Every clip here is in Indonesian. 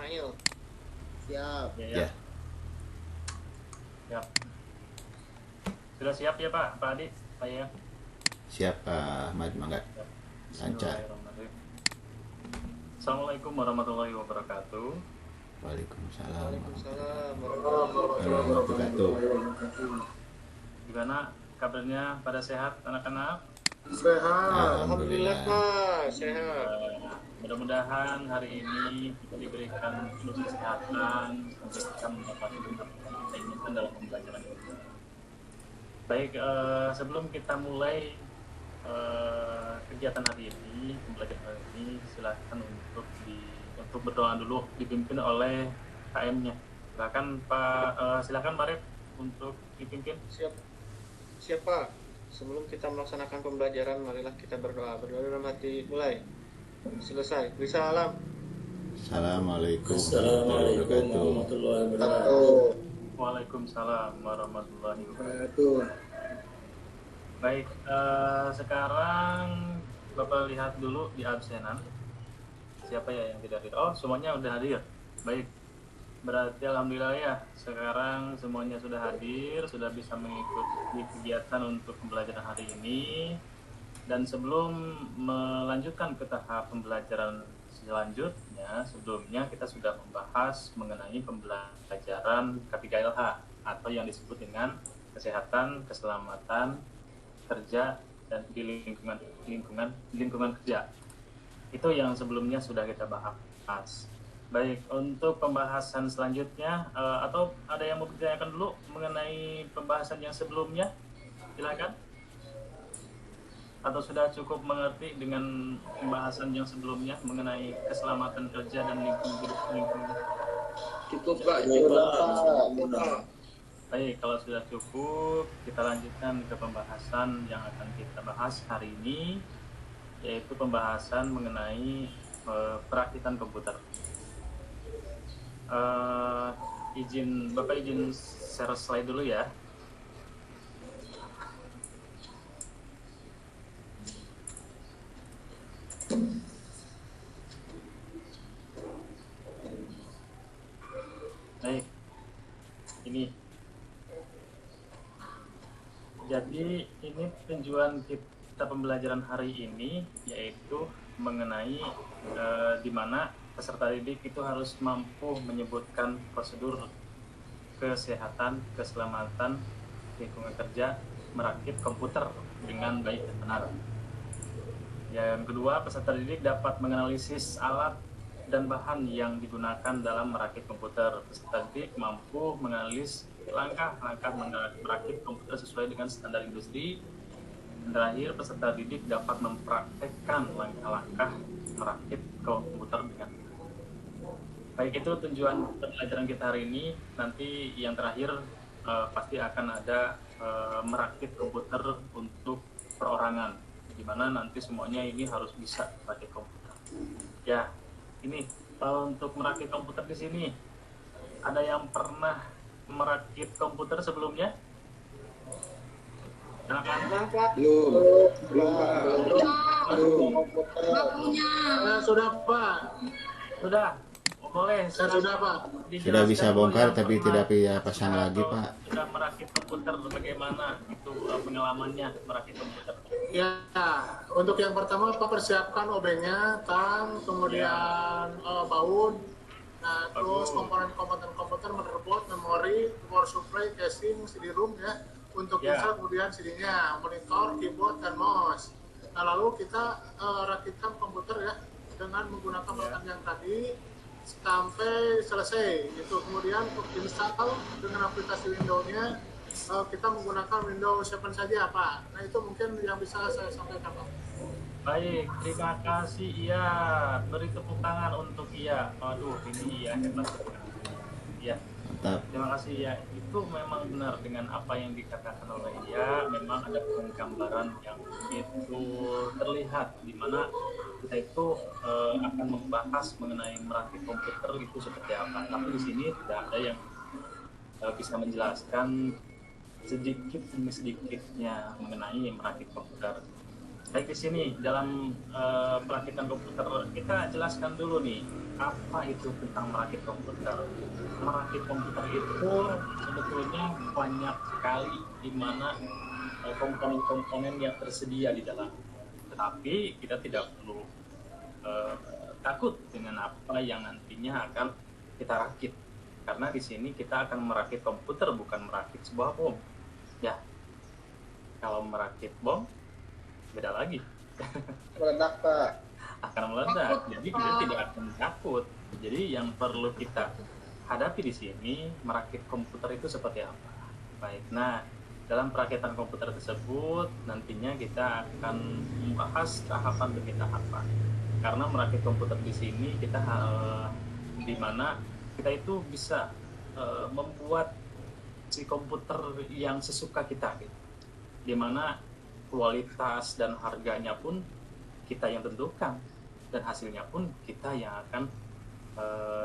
Ismail. Siap. Ya, Ya. Siap. Sudah siap ya Pak Adi, Pak ya? Siap Pak Ahmad, mangga. Lancar. Bismillahirrahmanirrahim. Assalamualaikum warahmatullahi wabarakatuh. Waalaikumsalam Waalaikumsalam warahmatullahi wabarakatuh. Gimana kabarnya, pada sehat anak-anak? Sehat. Alhamdulillah. Pak. Sehat. Mudah-mudahan hari ini kita diberikan penuh kesehatan sampai kita mendapatkan apa yang kita inginkan dalam pembelajaran ini. Baik, sebelum kita mulai kegiatan hari ini, pembelajaran hari ini, silahkan untuk berdoa dulu, dipimpin oleh KM-nya. Silakan Marif untuk dipimpin. Siap Pak. Sebelum kita melaksanakan pembelajaran, marilah kita berdoa. Berdoa dalam hati. Mulai. Selesai. Beri salam. Assalamualaikum Assalamualaikum warahmatullahi wabarakatuh. warahmatullahi Waalaikumsalam warahmatullahi wabarakatuh. wabarakatuh. Baik, sekarang Bapak lihat dulu di absenan. Siapa ya yang tidak hadir? Oh, semuanya udah hadir. Baik, berarti alhamdulillah ya. Sekarang semuanya sudah hadir, sudah bisa mengikuti kegiatan untuk pembelajaran hari ini. Dan sebelum melanjutkan ke tahap pembelajaran selanjutnya, sebelumnya kita sudah membahas mengenai pembelajaran K3LH atau yang disebut dengan kesehatan, keselamatan kerja dan di lingkungan kerja. Itu yang sebelumnya sudah kita bahas. Baik, untuk pembahasan selanjutnya atau ada yang mau bertanyakan dulu mengenai pembahasan yang sebelumnya? Silakan. Atau sudah cukup mengerti dengan pembahasan yang sebelumnya mengenai keselamatan kerja dan lingkungan? Cukup Pak, cukup Pak. Baik, kalau sudah cukup, kita lanjutkan ke pembahasan yang akan kita bahas hari ini, yaitu pembahasan mengenai perakitan komputer. Bapak izin share slide dulu ya. Baik, ini. Jadi ini tujuan kita pembelajaran hari ini yaitu mengenai di mana peserta didik itu harus mampu menyebutkan prosedur kesehatan, keselamatan lingkungan kerja merakit komputer dengan baik dan benar. Yang kedua, peserta didik dapat menganalisis alat dan bahan yang digunakan dalam merakit komputer. Peserta didik mampu menganalisis langkah-langkah merakit komputer sesuai dengan standar industri. Dan terakhir, peserta didik dapat mempraktekkan langkah-langkah merakit komputer dengan baik. Itu tujuan pembelajaran kita hari ini. Nanti yang terakhir pasti akan ada merakit komputer untuk perorangan, di mana nanti semuanya ini harus bisa merakit komputer. Ya, ini untuk merakit komputer di sini ada yang pernah merakit komputer sebelumnya? Silakan. Belum. Sudah Pak. Sudah. Boleh. Sudah Pak. Sudah bisa bongkar yang tapi pernah- tidak bisa pasang lagi Pak. Sudah merakit komputer, bagaimana itu pengalamannya merakit komputer? Ya, untuk yang pertama Pak persiapkan OB-nya, tang, kemudian baut, nah terus komponen-komponen komputer, motherboard, memori, power supply, casing, CD-ROM ya, untuk Ya. install kemudian CD-nya, monitor, keyboard, dan mouse. Nah lalu kita rakitkan komputer ya dengan menggunakan peralatan yang tadi sampai selesai. Itu kemudian untuk install dengan aplikasi Windows-nya kita menggunakan Windows 7 saja Pak. Nah itu mungkin yang bisa saya sampaikan Pak. Baik, terima kasih. Iya, beri tepuk tangan untuk Iya. Aduh, ini Iya hebat. Iya, Mantap. terima kasih ya. Itu memang benar dengan apa yang dikatakan oleh Iya. Memang ada penggambaran yang itu terlihat di mana kita itu akan membahas mengenai merakit komputer itu seperti apa. Tapi di sini tidak ada yang bisa menjelaskan sedikit demi sedikitnya mengenai merakit komputer. Baik, di sini dalam perakitan komputer kita jelaskan dulu nih apa itu tentang merakit komputer? Merakit komputer itu sebetulnya banyak sekali di mana komponen-komponen yang tersedia di dalam. Tetapi kita tidak perlu takut dengan apa yang nantinya akan kita rakit. Karena di sini kita akan merakit komputer, bukan merakit sebuah bom. Ya, kalau merakit bom beda lagi. Meledak, Pak. Akan meledak. Jadi kita tidak akan takut. Jadi yang perlu kita hadapi di sini, merakit komputer itu seperti apa. Baik. Nah, dalam perakitan komputer tersebut nantinya kita akan membahas tahapan demi tahapan. Karena merakit komputer di sini kita di mana kita itu bisa membuat si komputer yang sesuka kita gitu. Di mana kualitas dan harganya pun kita yang tentukan dan hasilnya pun kita yang akan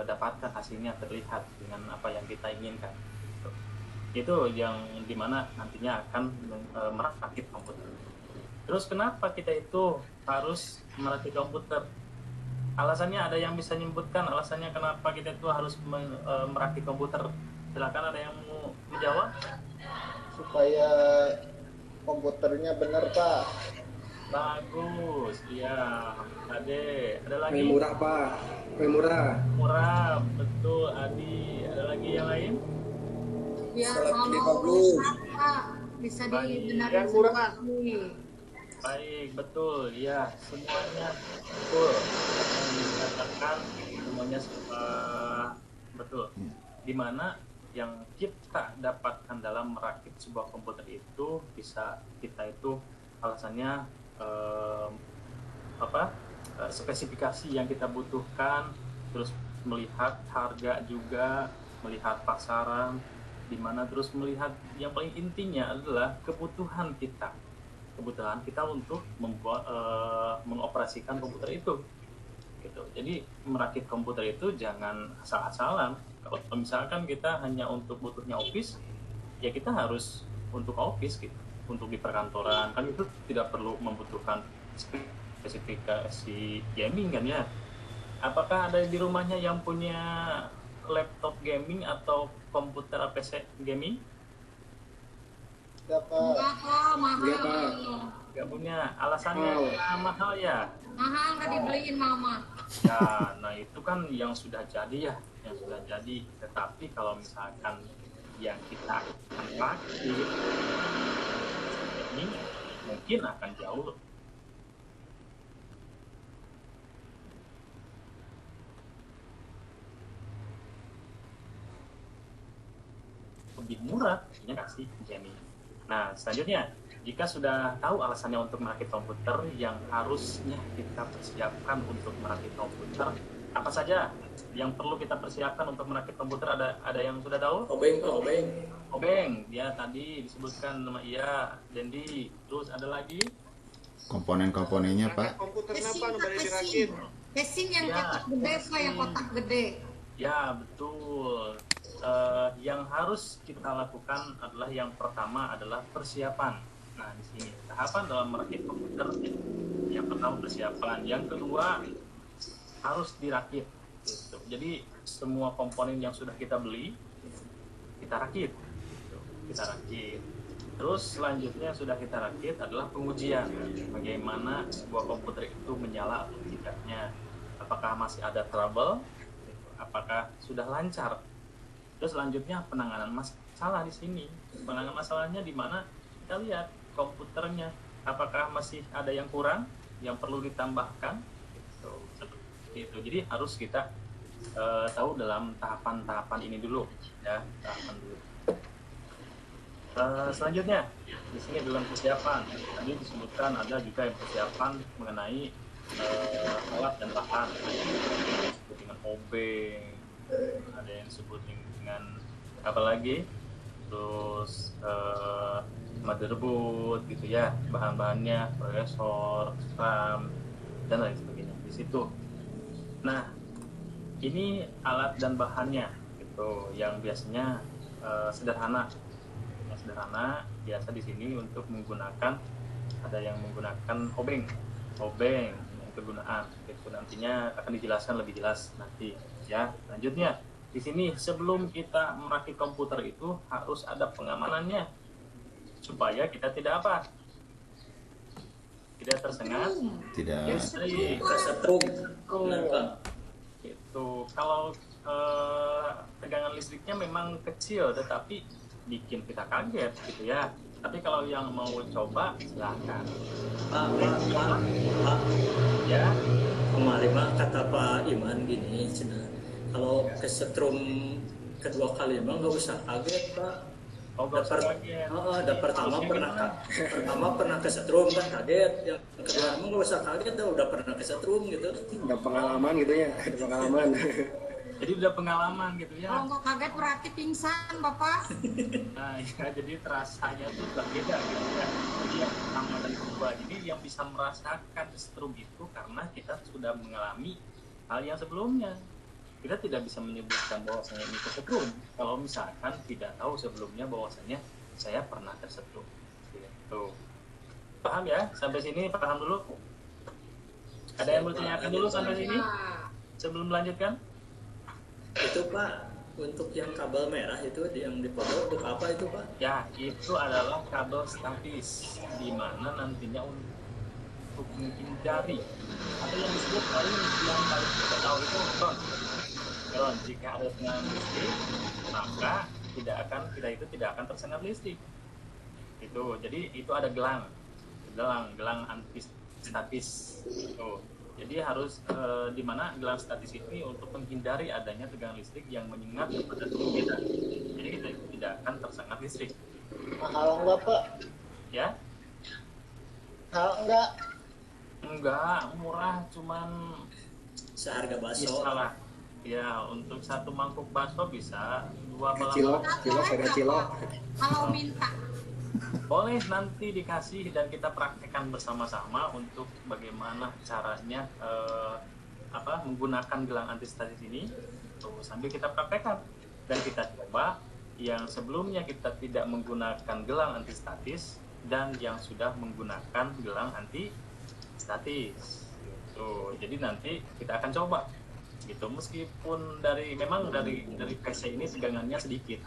dapatkan, hasilnya terlihat dengan apa yang kita inginkan. Itu yang dimana nantinya akan merakit komputer. Terus kenapa kita itu harus merakit komputer? Alasannya ada yang bisa menyebutkan alasannya kenapa kita itu harus merakit komputer? Silakan, ada yang mau menjawab? Supaya komputernya benar, Pak. Bagus, iya. Ada lagi? Paling murah, Pak. Paling murah. Murah, betul. Adi, ada lagi yang lain? Ya, Salah pilih, kalau Pak Blu. Pak bisa Baik. dibenarin Yang murah. sendiri. Baik, betul. Ya, semuanya betul. Yang dikatakan semuanya betul. Dimana yang kita dapatkan dalam merakit sebuah komputer itu bisa kita itu alasannya spesifikasi yang kita butuhkan, terus melihat harga juga, melihat pasaran, dimana terus melihat yang paling intinya adalah kebutuhan kita untuk membuat mengoperasikan komputer itu gitu. Jadi merakit komputer itu jangan asal-asalan. Kalau misalkan kita hanya untuk butuhnya office, ya kita harus untuk office gitu, untuk di perkantoran kan itu tidak perlu membutuhkan spesifikasi gaming kan ya. Apakah ada di rumahnya yang punya laptop gaming atau komputer PC gaming? Ya, Pak. Enggak, Pak, mahal. Iya, Pak. Gak punya. Alasannya mahal ya? Mahal, nggak dibeliin mama. Ya, nah itu kan yang sudah jadi ya, yang sudah jadi. Tetapi kalau misalkan yang kita akan pakai ini mungkin akan jauh lebih murah, ya kasih gaming. Nah, selanjutnya, jika sudah tahu alasannya untuk merakit komputer, yang harusnya kita persiapkan untuk merakit komputer, apa saja yang perlu kita persiapkan untuk merakit komputer? Ada yang sudah tahu? Obeng, Pak, obeng. Obeng, dia tadi disebutkan nama Iya, Dendi. Terus ada lagi? Komponen-komponennya, Pak. Komputernya Casing, apa nu Pak, bari casing. dirakit? Casing yang Ya, kotak gede, Pak, yang kotak gede. Ya, betul. Yang harus kita lakukan adalah yang pertama adalah persiapan. Nah, di sini tahapan dalam merakit komputer. Yang pertama persiapan, yang kedua harus dirakit. Gitu. Jadi semua komponen yang sudah kita beli kita rakit. Gitu. Kita rakit. Terus selanjutnya sudah kita rakit adalah pengujian. Bagaimana sebuah komputer itu menyala atau tidaknya. Apakah masih ada trouble? Apakah sudah lancar? Terus selanjutnya penanganan masalah di sini. Penanganan masalahnya di mana kita lihat komputernya apakah masih ada yang kurang, yang perlu ditambahkan, gitu. Seperti itu. Jadi harus kita tahu dalam tahapan-tahapan ini dulu, ya tahapan dulu. Selanjutnya di sini dalam persiapan tadi disebutkan ada juga yang persiapan mengenai alat dan bahan, disebut dengan obeng, ada yang disebut dengan apa lagi, terus motherboard gitu ya, bahan-bahannya prosesor, RAM dan lain sebagainya di situ. Nah, ini alat dan bahannya gitu yang biasanya sederhana. Yang sederhana biasa di sini untuk menggunakan, ada yang menggunakan obeng, yang kegunaan. Itu nantinya akan dijelaskan lebih jelas nanti ya. Lanjutnya di sini sebelum kita merakit komputer itu harus ada pengamanannya supaya kita tidak apa? Tidak tersengat Tidak. listrik. Kesetrum. Benar, Pak. Itu kalau tegangan listriknya memang kecil tetapi bikin kita kaget gitu ya. Tapi kalau yang mau coba silahkan Pak. ya. Kemarin mah kata Pak Iman gini, cenah. Kalau kesetrum kedua kali mah nggak usah kaget, Pak. Oh, gak usah kaget. Pertama pernah kesetrum kan kaget, yang kedua mah nggak usah kaget, udah pernah kesetrum gitu. Udah pengalaman gitu ya, ada pengalaman. Jadi udah pengalaman gitu ya. Kalau nggak kaget berarti pingsan, Bapak. Nah, ya, jadi terasanya tuh berbeda gitu ya. Jadi yang pertama dan kedua ini yang bisa merasakan kesetrum itu karena kita sudah mengalami hal yang sebelumnya. Kita tidak bisa menyebutkan bahwasanya ini kesetrum kalau misalkan tidak tahu sebelumnya bahwasanya saya pernah kesetrum. Gitu. Paham ya? Sampai sini paham dulu? Ada yang bertanyakan dulu sampai sini sebelum melanjutkan? Itu Pak, untuk yang kabel merah itu yang dipotong untuk apa itu Pak? Ya, itu adalah kabel statis di mana nantinya untuk menghindari atau yang disebut paling yang kita tahu itu ground. Jika ada tegangan listrik, maka kita tidak akan tersengat listrik. Itu, jadi itu ada gelang anti statis. Itu. Jadi harus di mana gelang statis ini untuk menghindari adanya tegangan listrik yang menyengat kepada tubuh kita. Jadi kita tidak akan tersengat listrik. Mahal enggak, Pak? Ya? Mahal enggak? Enggak, murah, cuman Seharga bakso. bisa lah. Ya, untuk satu mangkuk bakso bisa 2 Cilok, ada cilok. Kalau minta. Boleh nanti dikasih dan kita praktekkan bersama-sama untuk bagaimana caranya menggunakan gelang antistatis ini. Tuh, sambil kita praktekkan dan kita coba yang sebelumnya kita tidak menggunakan gelang antistatis dan yang sudah menggunakan gelang antistatis. Tuh, jadi nanti kita akan coba gitu, meskipun dari PC ini tegangannya sedikit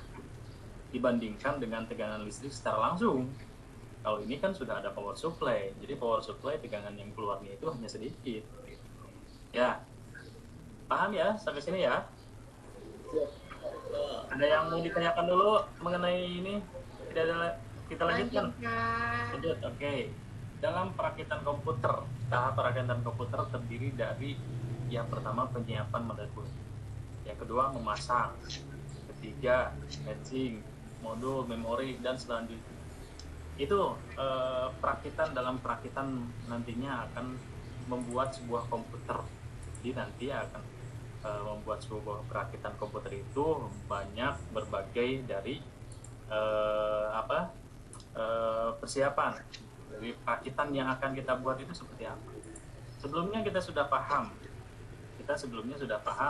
dibandingkan dengan tegangan listrik secara langsung. Kalau ini kan sudah ada power supply, jadi power supply tegangan yang keluarnya itu hanya sedikit. Ya, paham ya sampai sini ya? Ada yang mau ditanyakan dulu mengenai ini? Tidak ada, kita lanjutkan. Lanjut, oke. Dalam perakitan komputer, tahap perakitan komputer terdiri dari yang pertama penyiapan motherboard, yang kedua memasang, ketiga matching, modul, memori, dan selanjutnya. Itu dalam perakitan nantinya akan membuat sebuah komputer. Jadi nanti akan membuat sebuah perakitan komputer itu banyak berbagai dari persiapan. Dari perakitan yang akan kita buat itu seperti apa. Sebelumnya kita sudah paham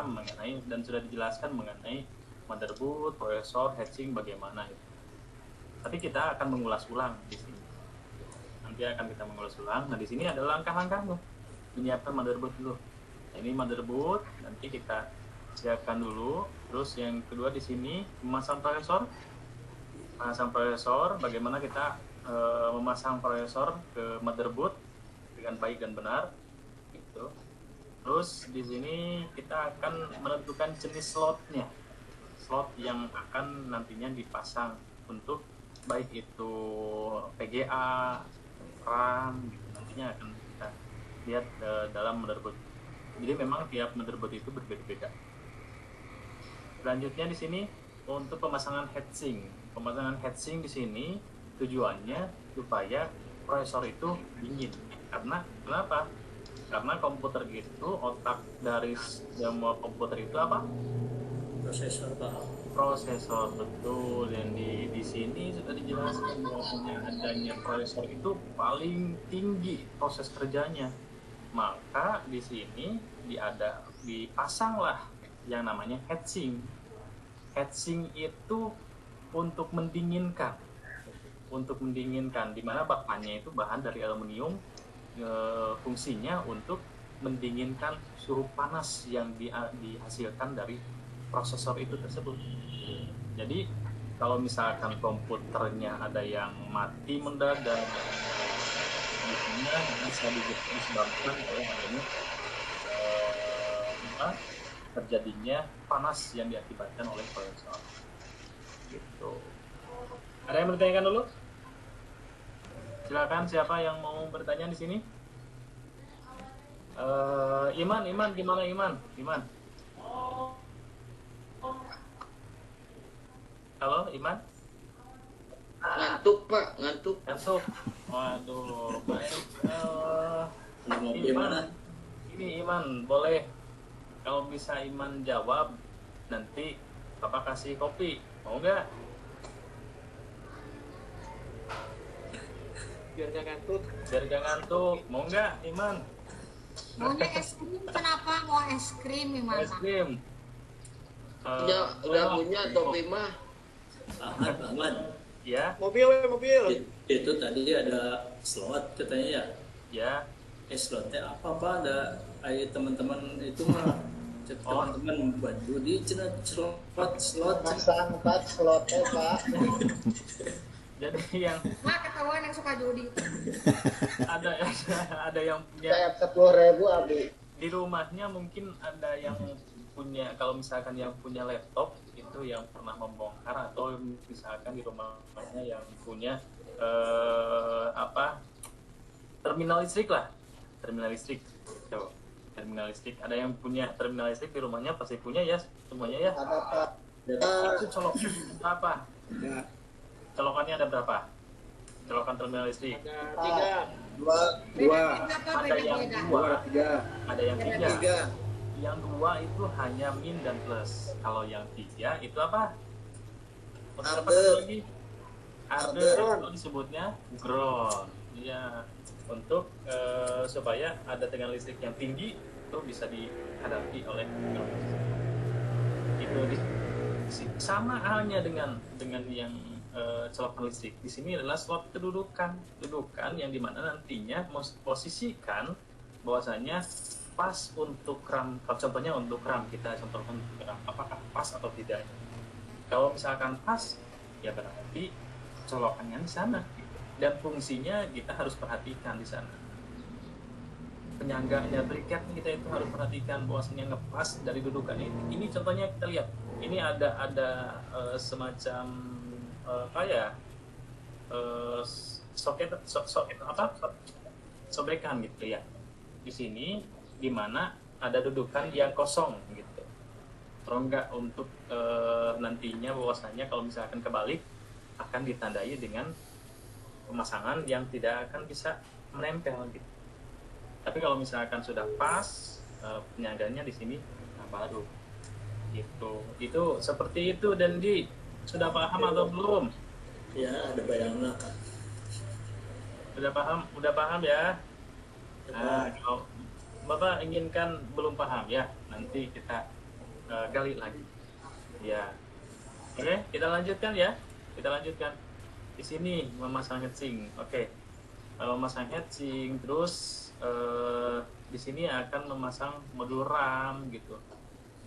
mengenai dan sudah dijelaskan mengenai motherboard, prosesor, heatsink bagaimana itu. Tapi kita akan mengulas ulang di sini. Nanti akan kita mengulas ulang. Nah, di sini ada langkah-langkahnya. Menyiapkan motherboard dulu. Nah, ini motherboard, nanti kita siapkan dulu. Terus yang kedua di sini memasang prosesor. Memasang prosesor, bagaimana kita memasang prosesor ke motherboard dengan baik dan benar. Gitu. Terus di sini kita akan menentukan jenis slotnya, slot yang akan nantinya dipasang untuk baik itu VGA, RAM, gitu. Nantinya akan kita lihat dalam motherboard. Jadi memang tiap motherboard itu berbeda-beda. Selanjutnya di sini untuk pemasangan heatsink. Pemasangan heatsink di sini tujuannya supaya prosesor itu dingin. Kenapa? Karena komputer itu otak dari semua komputer itu apa? Prosesor Pak. Prosesor, betul. Dan di sini sudah dijelaskan bahwasanya adanya prosesor itu paling tinggi proses kerjanya. Maka di sini dipasanglah yang namanya heatsink. Heatsink itu untuk mendinginkan, di mana bahannya itu bahan dari aluminium. Fungsinya untuk mendinginkan suhu panas yang dihasilkan dari prosesor itu tersebut. Jadi kalau misalkan komputernya ada yang mati mendadak, biasanya bisa disebabkan oleh adanya terjadinya panas yang diakibatkan oleh prosesor. Gitu. Ada yang bertanyakan dulu? Silakan, siapa yang mau bertanya di sini? Iman, gimana Iman? Halo, Iman? Ngantuk, Pak, ngantuk. Waduh, baik. Gimana? Ini Iman, boleh kalau bisa Iman jawab, nanti Papa kasih kopi, mau nggak? Biar jangan ngantuk. Mau nggak Iman? Maunya es krim, kenapa mau es krim gimana? Es krim. Udah punya topi mah. Ahmad. Ya. Mobil. Itu tadi ada slot katanya ya. Ya. Slotnya apa Pak? Ada teman-teman itu mah. Teman-teman buat judi cenah slot. Pasang 4 slotnya Pak. Jadi yang Ketahuan yang suka judi. ada yang punya Kayak 10.000 Abi. di rumahnya, mungkin ada yang punya, kalau misalkan yang punya laptop itu yang pernah membongkar, atau misalkan di rumahnya yang punya terminal listrik. Coba, terminal listrik. Ada yang punya terminal listrik di rumahnya, pasti punya ya semuanya ya. Ada Pak. Itu colok apa? Ya. Colokannya ada berapa? Colokan terminal listrik. Ada 3. 2. Ada yang Beda-beda. 2, ada yang 3. 3. Yang 2 itu hanya min dan plus. Kalau yang 3 itu apa? Apa lagi? Ada itu disebutnya ground. Ya, untuk supaya ada tegangan listrik yang tinggi itu bisa dihadapi oleh ground. Itu sama halnya dengan yang colokan listrik. Di sini adalah slot kedudukan yang dimana nantinya posisikan bahwasanya pas untuk RAM. Contohnya untuk RAM, kita contohkan RAM, apakah pas atau tidak. Kalau misalkan pas, ya berarti colokannya di sana, dan fungsinya kita harus perhatikan di sana. Penyangganya briket kita itu harus perhatikan bahwasanya ngepas dari dudukan ini. Ini contohnya kita lihat. Ini ada semacam soket sobekan gitu ya di sini, di mana ada dudukan yang kosong gitu, rongga untuk nantinya bahwasanya kalau misalkan kebalik akan ditandai dengan pemasangan yang tidak akan bisa menempel gitu. Tapi kalau misalkan sudah pas penyangganya di sini, nah baru gitu. Itu seperti itu. Dan sudah paham atau belum? Ya, ada bayangan. Udah paham ya? Nah, kalau Bapak inginkan belum paham ya, nanti kita gali lagi. Ya. Oke, kita lanjutkan ya. Di sini memasang heatsink. Oke. Memasang heatsink, terus di sini akan memasang modul RAM gitu.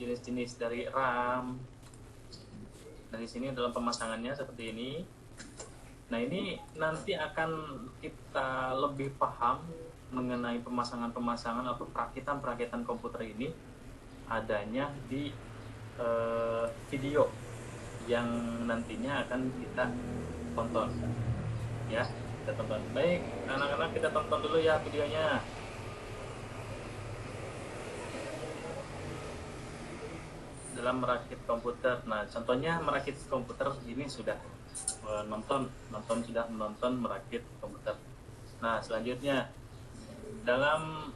Jenis-jenis dari RAM. Dari sini dalam pemasangannya seperti ini. Nah, ini nanti akan kita lebih paham mengenai pemasangan atau perakitan komputer ini adanya di video yang nantinya akan kita tonton. Ya, kita tonton. Baik, anak-anak, kita tonton dulu ya videonya. Dalam merakit komputer. Nah, contohnya merakit komputer ini sudah sudah menonton merakit komputer. Nah, selanjutnya dalam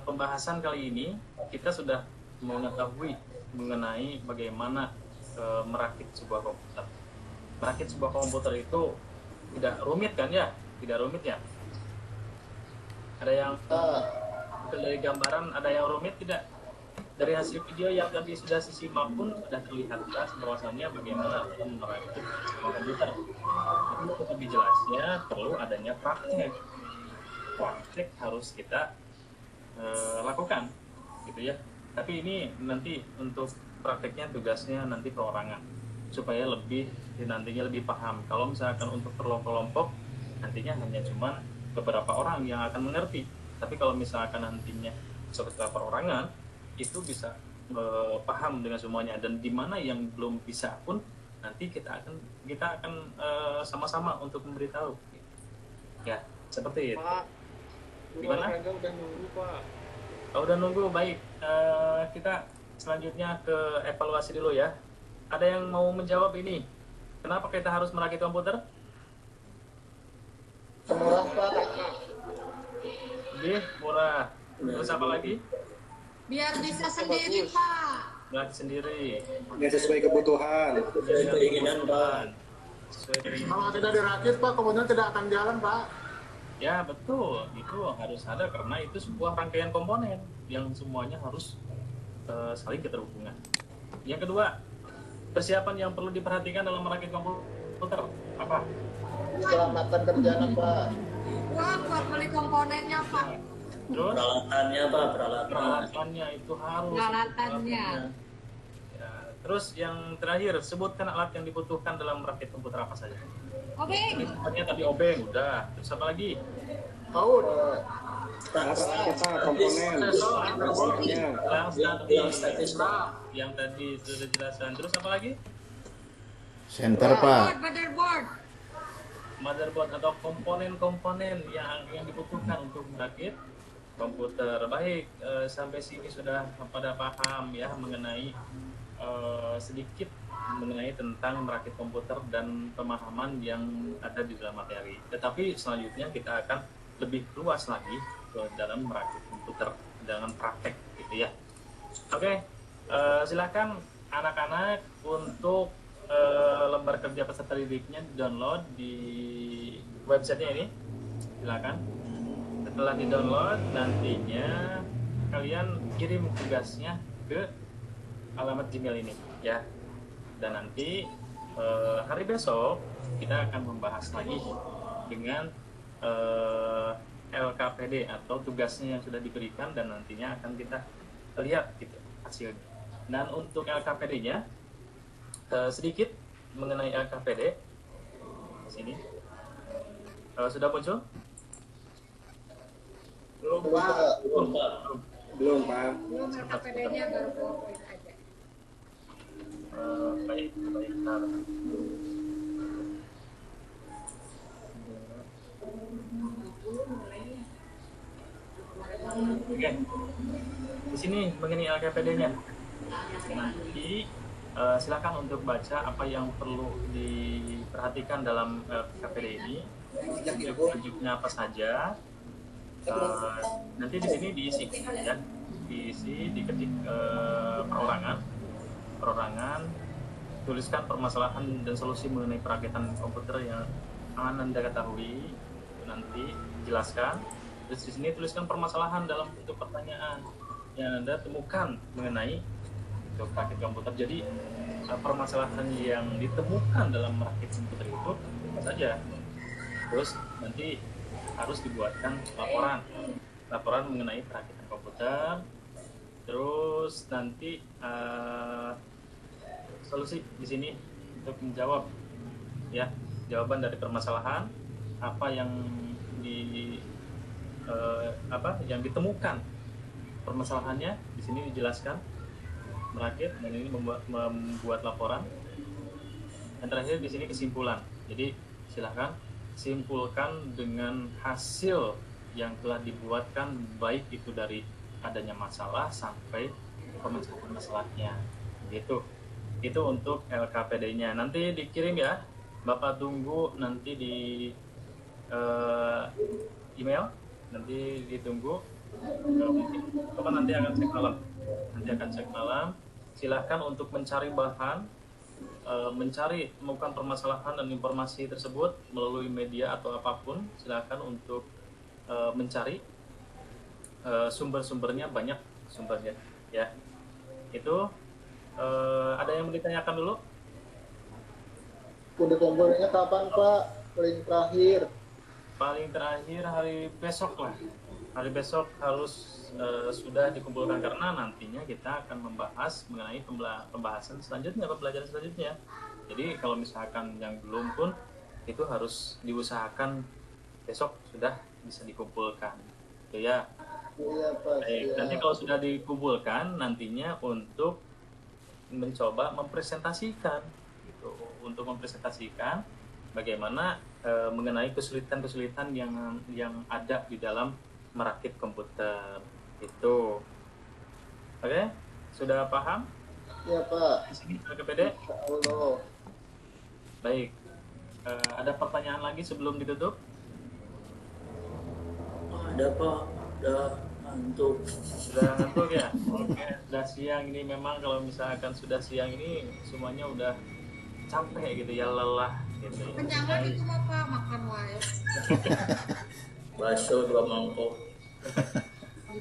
pembahasan kali ini kita sudah mengetahui mengenai bagaimana merakit sebuah komputer. Merakit sebuah komputer itu tidak rumit kan ya? Tidak rumit ya? Ada yang dari gambaran ada yang rumit tidak? Dari hasil video yang tadi sudah simak pun sudah terlihat jelas bahwasannya bagaimana merakit komputer. Untuk lebih jelasnya perlu adanya praktek. Praktek harus kita lakukan gitu ya. Tapi ini nanti untuk prakteknya tugasnya nanti perorangan supaya nantinya lebih paham. Kalau misalkan untuk kelompok nantinya hanya cuma beberapa orang yang akan mengerti. Tapi kalau misalkan nantinya seperti perorangan itu bisa paham dengan semuanya, dan di mana yang belum bisa pun nanti kita akan sama-sama untuk memberitahu. Ya, seperti itu. Pak, Gimana? olahraga udah nunggu Pak. Oh, udah nunggu, baik. Kita selanjutnya ke evaluasi dulu ya. Ada yang mau menjawab ini? Kenapa kita harus merakit komputer? Murah Pak. Lebih murah. Terus apa lagi? Biar bisa sendiri, Pak. Merakit sendiri. Nggak sesuai kebutuhan. Sesuai keinginan Pak. Sesuai keinginan. Kalau tidak dirakit Pak, komputer tidak akan jalan Pak. Ya betul, itu harus ada karena itu sebuah rangkaian komponen yang semuanya harus saling keterhubungan. Yang kedua, persiapan yang perlu diperhatikan dalam merakit komputer apa? Keselamatan kerja Pak. Wah, buat beli komponennya, Pak. Terus Peralatannya Pak, peralatannya itu harus. Peralatannya. Ya, terus yang terakhir, sebutkan alat yang dibutuhkan dalam merakit komputer apa saja. Obeng. Tadi obeng udah. Terus apa lagi? Baut. Apa komponen? Komponennya. Yang tadi sudah dijelaskan. Terus apa lagi? Center Pak. Motherboard atau komponen-komponen yang dibutuhkan untuk merakit komputer. Baik, sampai sini sudah pada paham ya mengenai sedikit mengenai tentang merakit komputer dan pemahaman yang ada di dalam materi. Tetapi selanjutnya kita akan lebih luas lagi ke dalam merakit komputer dengan praktek gitu ya. Oke, silakan anak-anak untuk lembar kerja peserta didiknya download di websitenya ini. Silakan. Setelah di-download, nantinya kalian kirim tugasnya ke alamat Gmail ini ya. Dan nanti hari besok kita akan membahas lagi dengan LKPD atau tugasnya yang sudah diberikan, dan nantinya akan kita lihat gitu hasilnya. Dan untuk LKPD-nya sedikit mengenai LKPD di sini sudah muncul? Belum Pak. Belum Pak. Belum LKPD-nya baru PowerPoint aja. Baik. Nah. Oke. Di sini mengenai LKPD-nya. Nanti silakan untuk baca apa yang perlu diperhatikan dalam LKPD ini. Wajibnya apa saja. Nanti di sini diisi ya. Diketik perorangan, tuliskan permasalahan dan solusi mengenai perakitan komputer yang Anda ketahui, nanti jelaskan. Terus di sini tuliskan permasalahan dalam bentuk pertanyaan yang Anda temukan mengenai merakit komputer. Jadi permasalahan yang ditemukan dalam merakit komputer itu apa saja. Terus nanti harus dibuatkan laporan mengenai perakitan komputer. Terus nanti solusi di sini untuk menjawab ya, jawaban dari permasalahan apa yang yang ditemukan permasalahannya di sini dijelaskan merakit, dan ini membuat laporan. Dan terakhir di sini kesimpulan. Jadi silahkan simpulkan dengan hasil yang telah dibuatkan, baik itu dari adanya masalah sampai pemecahan masalahnya gitu. Itu untuk LKPD-nya. Nanti dikirim ya, Bapak tunggu nanti di email, nanti ditunggu. Bapak nanti akan cek malam. Silahkan untuk mencari bahan, temukan permasalahan dan informasi tersebut melalui media atau apapun. Silahkan untuk mencari sumber-sumbernya, banyak sumbernya ya. Itu ada yang mau ditanyakan dulu? Udah komponennya kapan Pak? Paling terakhir Paling terakhir hari besok lah. hari besok harus sudah dikumpulkan karena nantinya kita akan membahas mengenai pembahasan selanjutnya, pembelajaran selanjutnya. Jadi kalau misalkan yang belum pun itu harus diusahakan besok sudah bisa dikumpulkan. Oke ya. Iya Pak. Baik, nanti kalau sudah dikumpulkan nantinya untuk mencoba mempresentasikan gitu, untuk mempresentasikan bagaimana mengenai kesulitan-kesulitan yang ada di dalam merakit komputer itu. Oke, sudah paham? Iya Pak. Di sini KPD. Allah. Baik. Ada pertanyaan lagi sebelum ditutup? Ada Pak, udah ngantuk. Sudah ngantuk ya? Oke, sudah siang ini memang kalau misalkan sudah siang ini semuanya udah capek gitu ya, lelah gitu. Jangan itu mah Pak, makan wae. Bakso 2 mangkok.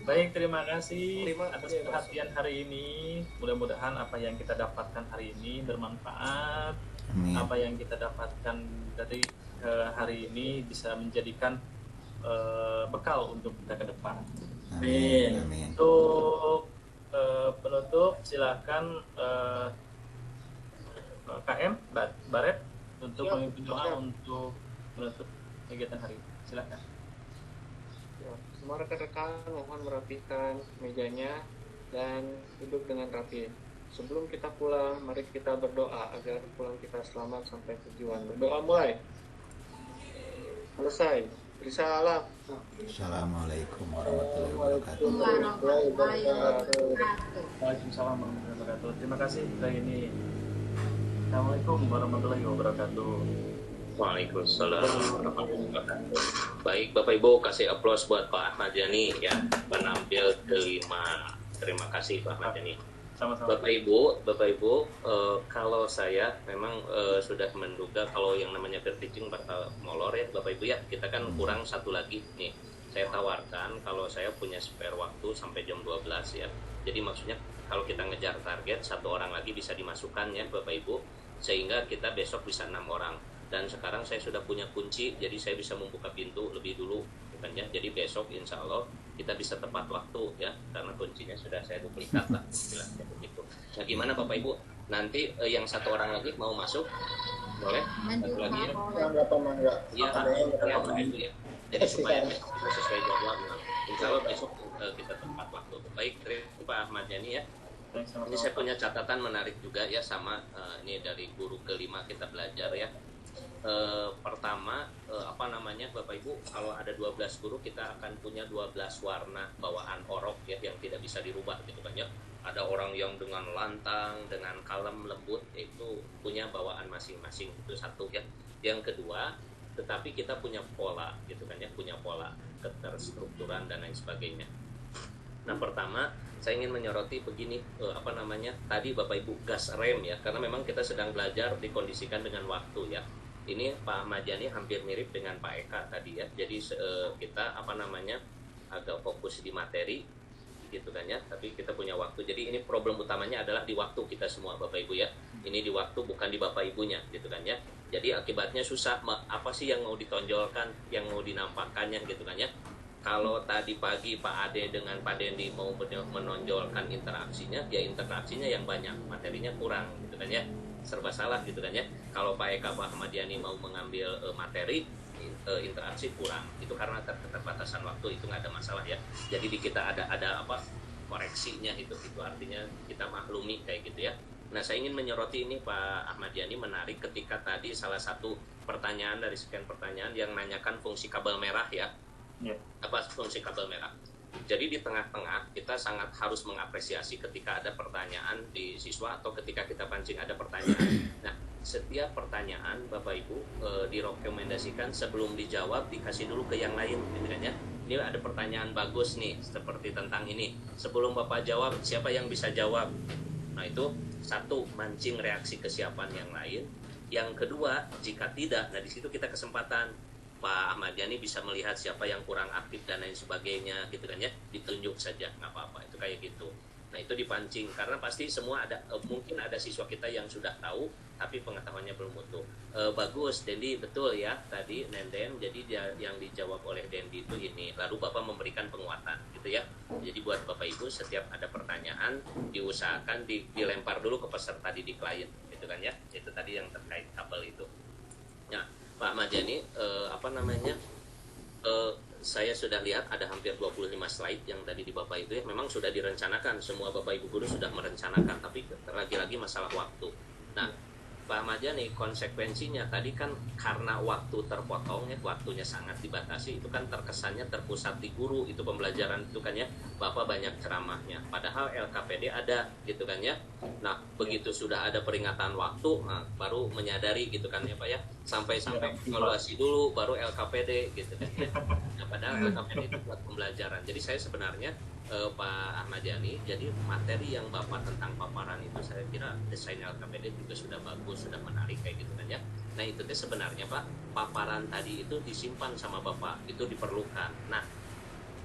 Baik, terima kasih atas perhatian hari ini. Mudah-mudahan apa yang kita dapatkan hari ini bermanfaat. Amin. Apa yang kita dapatkan dari hari ini bisa menjadikan bekal untuk kita ke depan. Amin. Amin. Untuk penutup silakan KM Baret untuk memimpin doa untuk menutup kegiatan hari ini. Silakan. Ya, semua rekan-rekan mohon merapikan mejanya dan duduk dengan rapi. Sebelum kita pulang, mari kita berdoa agar pulang kita selamat sampai tujuan. Berdoa mulai. Selesai. Beri salam. Assalamualaikum warahmatullahi wabarakatuh. Warahmatullahi wabarakatuh. Waalaikumsalam warahmatullahi wabarakatuh. Terima kasih sudah ini. Assalamualaikum warahmatullahi wabarakatuh. Waalaikumsalam warahmatullahi wabarakatuh. Baik Bapak Ibu, kasih aplaus buat Pak Ahmad Yani ya, penampil kelima. Terima kasih Pak Ahmad Yani. Sama-sama. Bapak Ibu, kalau saya memang sudah menduga kalau yang namanya peer teaching bakal molor ya Bapak Ibu ya. Kita kan kurang satu lagi nih. Saya tawarkan kalau saya punya spare waktu sampai jam 12 ya. Jadi maksudnya kalau kita ngejar target, 1 orang lagi bisa dimasukkan ya Bapak Ibu, sehingga kita besok bisa 6 orang. Dan sekarang saya sudah punya kunci, jadi saya bisa membuka pintu lebih dulu, bukan ya. Jadi besok insya Allah kita bisa tepat waktu ya, karena kuncinya sudah saya duplikat lah, istilahnya begitu. Nah gimana Bapak Ibu? Nanti yang 1 orang lagi mau masuk, boleh? Satu lagi ya? Mangga. Iya, Bapak Ibu ya. Jadi supaya besok kita sesuai jadwal, insya Allah besok kita tepat waktu. Baik, terima Pak Ahmad Yani ya. Ini saya punya catatan menarik juga ya, sama ini dari guru kelima kita belajar ya. Pertama Bapak Ibu, kalau ada 12 guru kita akan punya 12 warna bawaan orok ya, yang tidak bisa dirubah gitu kan ya. Ada orang yang dengan lantang, dengan kalem, lembut, itu punya bawaan masing-masing, itu satu ya. Yang kedua, tetapi kita punya pola gitu kan ya, punya pola keterstrukturan dan lain sebagainya. Nah pertama saya ingin menyoroti begini, tadi Bapak Ibu gas rem ya, karena memang kita sedang belajar dikondisikan dengan waktu ya. Ini Pak Ahmad Yani hampir mirip dengan Pak Eka tadi ya. Jadi kita agak fokus di materi gitu kan ya, tapi kita punya waktu. Jadi ini problem utamanya adalah di waktu kita semua Bapak Ibu ya. Ini di waktu, bukan di Bapak Ibunya gitu kan ya. Jadi akibatnya susah, apa sih yang mau ditonjolkan, yang mau dinampakkannya gitu kan ya. Kalau tadi pagi Pak Ade dengan Pak Dendi mau menonjolkan interaksinya, ya interaksinya yang banyak, materinya kurang gitu kan ya. Serba salah gitu kan ya. Kalau Pak Eka, Pak Ahmad Yani mau mengambil materi, interaksi kurang. Itu karena keterbatasan waktu, itu nggak ada masalah ya. Jadi di kita ada koreksinya itu artinya kita maklumi kayak gitu ya. Nah saya ingin menyoroti ini Pak Ahmad Yani, menarik ketika tadi salah satu pertanyaan dari sekian pertanyaan yang nanyakan fungsi kabel merah ya. Apa fungsi kabel merah? Jadi di tengah-tengah kita sangat harus mengapresiasi ketika ada pertanyaan di siswa atau ketika kita pancing ada pertanyaan. Nah setiap pertanyaan Bapak Ibu direkomendasikan sebelum dijawab dikasih dulu ke yang lain gitu kan ya. Ini ada pertanyaan bagus nih seperti tentang ini, sebelum Bapak jawab siapa yang bisa jawab. Nah itu satu, mancing reaksi kesiapan yang lain. Yang kedua, jika tidak, nah di situ kita kesempatan Pak Ahmad Yani bisa melihat siapa yang kurang aktif dan lain sebagainya gitu kan ya, ditunjuk saja nggak apa-apa, itu kayak gitu. Nah itu dipancing karena pasti semua ada mungkin ada siswa kita yang sudah tahu tapi pengetahuannya belum utuh. Bagus, Dendi, betul ya tadi Nenden. Jadi yang dijawab oleh Dendi itu ini. Lalu Bapak memberikan penguatan gitu ya. Jadi buat Bapak Ibu setiap ada pertanyaan diusahakan dilempar dulu ke peserta didik klien gitu kan ya. Itu tadi yang terkait tabel itu. Nah Pak Majani saya sudah lihat ada hampir 25 slide yang tadi di Bapak itu ya, memang sudah direncanakan, semua Bapak Ibu guru sudah merencanakan, tapi lagi-lagi masalah waktu. Nah, Pak Majani, konsekuensinya tadi kan karena waktu terpotong ya, waktunya sangat dibatasi, itu kan terkesannya terpusat di guru, itu pembelajaran itu kan ya, Bapak banyak ceramahnya, padahal LKPD ada gitu kan ya. Nah, begitu sudah ada peringatan waktu, nah, baru menyadari gitu kan ya Pak ya, sampai evaluasi dulu, baru LKPD gitu kan ya. Nah, padahal LKPD itu buat pembelajaran. Jadi saya sebenarnya Pak Ahmad Yani, jadi materi yang Bapak tentang paparan itu saya kira desain LKPD juga sudah bagus, sudah menarik kayak gitu kan ya. Nah itu sebenarnya Pak, paparan tadi itu disimpan sama Bapak, itu diperlukan. Nah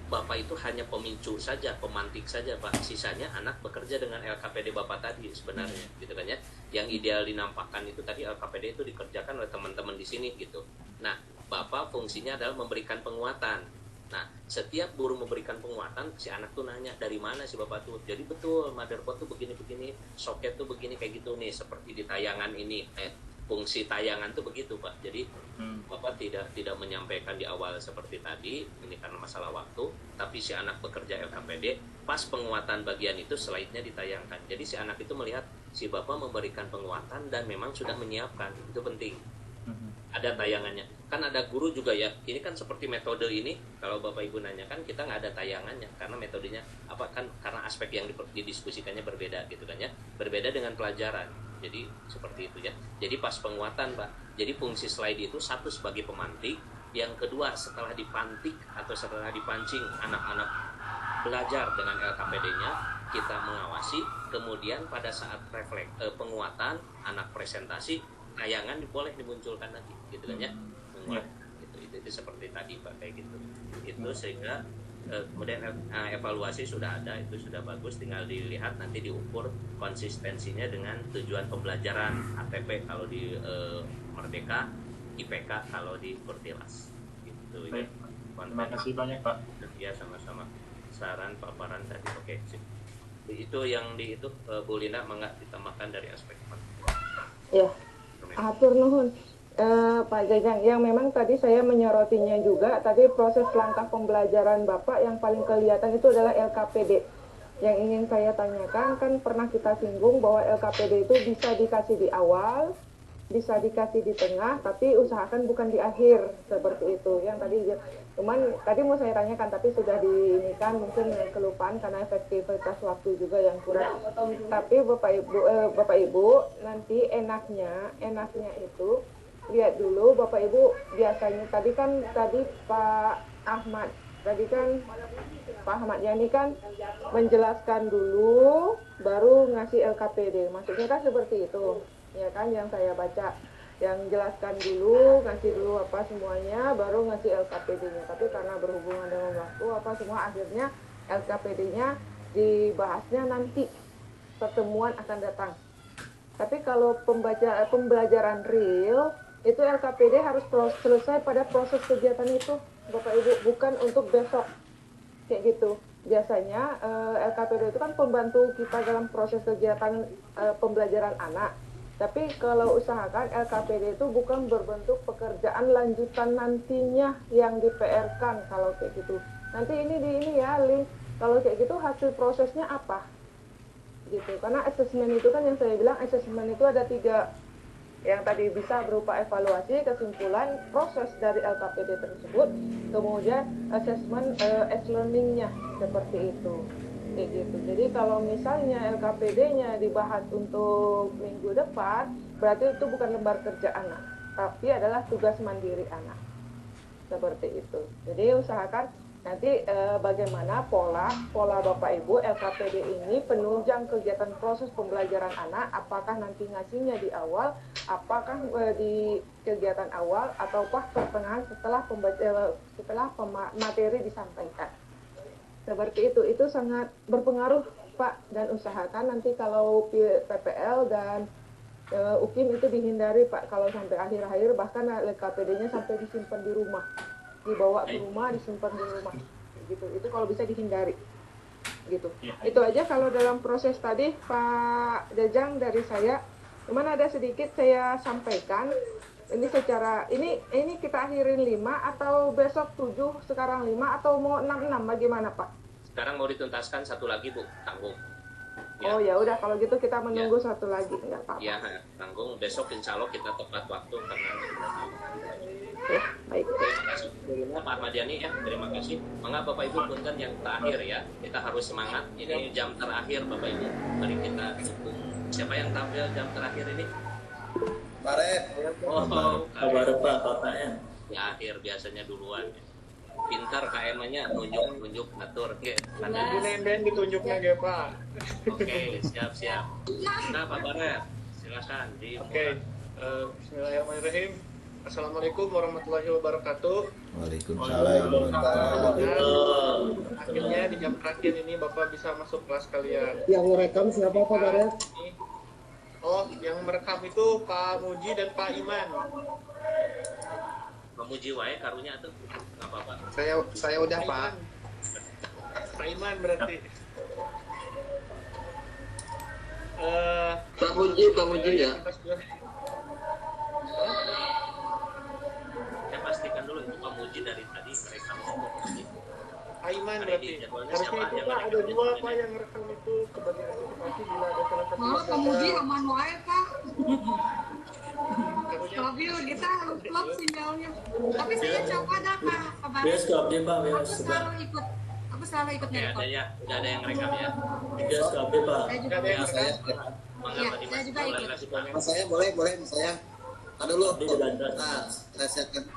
Bapak itu hanya pemicu saja, pemantik saja Pak. Sisanya anak bekerja dengan LKPD Bapak tadi sebenarnya gitu kan ya. Yang ideal dinampakkan itu tadi LKPD itu dikerjakan oleh teman-teman di sini gitu. Nah Bapak fungsinya adalah memberikan penguatan. Nah, setiap guru memberikan penguatan, si anak tuh nanya, dari mana sih Bapak tuh? Jadi betul, motherboard tuh begini-begini, soket tuh begini kayak gitu nih, seperti di tayangan ini. Fungsi tayangan tuh begitu Pak. Jadi Bapak tidak menyampaikan di awal seperti tadi, ini karena masalah waktu, tapi si anak bekerja LKPD, pas penguatan bagian itu slide-nya ditayangkan. Jadi si anak itu melihat si Bapak memberikan penguatan dan memang sudah menyiapkan, itu penting. Ada tayangannya, kan ada guru juga ya, ini kan seperti metode ini, kalau Bapak Ibu nanya kan kita nggak ada tayangannya, karena metodenya apa kan, karena aspek yang didiskusikannya berbeda gitu kan ya, berbeda dengan pelajaran, jadi seperti itu ya. Jadi pas penguatan Pak, jadi fungsi slide itu satu sebagai pemantik, yang kedua setelah dipantik atau setelah dipancing anak-anak belajar dengan LKPD-nya, kita mengawasi, kemudian pada saat penguatan, anak presentasi, tayangan boleh dimunculkan lagi gitu kan ya. Itu seperti tadi Pak kayak gitu. Itu sehingga kemudian evaluasi sudah ada, itu sudah bagus, tinggal dilihat nanti diukur konsistensinya dengan tujuan pembelajaran, ATP kalau di Merdeka, IPK kalau di Kurtilas gitu. Baik. Terima kasih banyak Pak. Ya sama-sama. Saran paparan tadi oke sip. Itu yang di itu Bu Lina menggak ditambahkan dari aspek ya. Atur nuhun Pak Jajang, yang memang tadi saya menyorotinya juga, tadi proses langkah pembelajaran Bapak yang paling kelihatan itu adalah LKPD. Yang ingin saya tanyakan, kan pernah kita singgung bahwa LKPD itu bisa dikasih di awal, bisa dikasih di tengah, tapi usahakan bukan di akhir, seperti itu. Yang tadi, cuman tadi mau saya tanyakan, tapi sudah diinikan, mungkin kelupaan karena efektivitas waktu juga yang kurang. Tapi Bapak Ibu nanti enaknya itu lihat dulu Bapak Ibu, biasanya tadi Pak Ahmad Yani kan menjelaskan dulu baru ngasih LKPD, maksudnya kan seperti itu ya kan, yang saya baca, yang jelaskan dulu, ngasih dulu apa semuanya, baru ngasih LKPD-nya. Tapi karena berhubungan dengan waktu semua, akhirnya LKPD-nya dibahasnya nanti, pertemuan akan datang. Tapi kalau pembelajaran real itu LKPD harus selesai pada proses kegiatan itu Bapak Ibu, bukan untuk besok kayak gitu. Biasanya LKPD itu kan pembantu kita dalam proses kegiatan pembelajaran anak. Tapi kalau usahakan LKPD itu bukan berbentuk pekerjaan lanjutan nantinya yang di-PR-kan kalau kayak gitu. Nanti ini ya link, kalau kayak gitu hasil prosesnya apa? Gitu. Karena asesmen itu kan yang saya bilang, asesmen itu ada 3. Yang tadi bisa berupa evaluasi, kesimpulan, proses dari LKPD tersebut, kemudian asesmen learning-nya seperti itu. Kayak gitu. Jadi kalau misalnya LKPD-nya dibahas untuk minggu depan, berarti itu bukan lembar kerja anak, tapi adalah tugas mandiri anak. Seperti itu. Jadi usahakan nanti bagaimana pola Bapak Ibu LKPD ini penunjang kegiatan proses pembelajaran anak, apakah nanti ngasihnya di awal, apakah di kegiatan awal, ataukah pertengahan setelah materi disampaikan. Seperti itu sangat berpengaruh Pak, dan usahakan nanti kalau PPL dan UKIM itu dihindari Pak, kalau sampai akhir-akhir bahkan LKPD-nya sampai disimpan di rumah, dibawa ke rumah, disimpan di rumah, gitu. Itu kalau bisa dihindari, gitu. Itu aja kalau dalam proses tadi Pak Jajang dari saya. Cuman ada sedikit saya sampaikan. Ini secara ini kita akhirin 5 atau besok 7, sekarang 5 atau mau 6 bagaimana Pak? Sekarang mau dituntaskan satu lagi Bu, tanggung. Ya. Oh ya udah kalau gitu kita menunggu satu lagi, nggak apa-apa. Ya, tanggung besok insya Allah kita tepat waktu karena ya, baik. Terima kasih Pak Ahmadiani ya, terima kasih. Mangga Bapak Ibu punten yang terakhir ya, kita harus semangat. Ini jam terakhir Bapak Ibu, mari kita dukung. Siapa yang tampil jam terakhir ini? Baret. Oh, Baru Pak, bapaknya. Di akhir biasanya duluan. Pintar KM-nya nunjuk ngatur. Oke, Ibu Nenden ditunjuknya ya Pak. Oke, siap. Nah, Pak Baret, silakan. Oke, bismillahirrahmanirrahim. Assalamualaikum warahmatullahi wabarakatuh. Waalaikumsalam warahmatullahi wabarakatuh. Akhirnya di jam terakhir ini Bapak bisa masuk kelas kalian. Yang merekam siapa Pak Baret? Oh, yang merekam itu Pak Muji dan Pak Iman. Pak Muji wae karunya tuh. Enggak apa-apa. Saya udah Pak. Pak Iman berarti. Pak Muji ya. Saya pastikan dulu itu Pak Muji dari tadi merekam. Aiman berarti. Harusnya itu Pak ada 2 Pak yang rekam itu sebagai antisipasi bila ada salah satu. Malah kemudian aman wae Pak. Tapi kita vlog sinyalnya. Tapi saya coba dah Pak. Bias ke update Pak, bias. Aku selalu ikut ngerekam. Nggak ada yang rekam ya. Bias ke update Pak. Saya juga Iya, saya juga ikut. Mas saya boleh saya. Aduh lu. Update dan Nah, resetkan.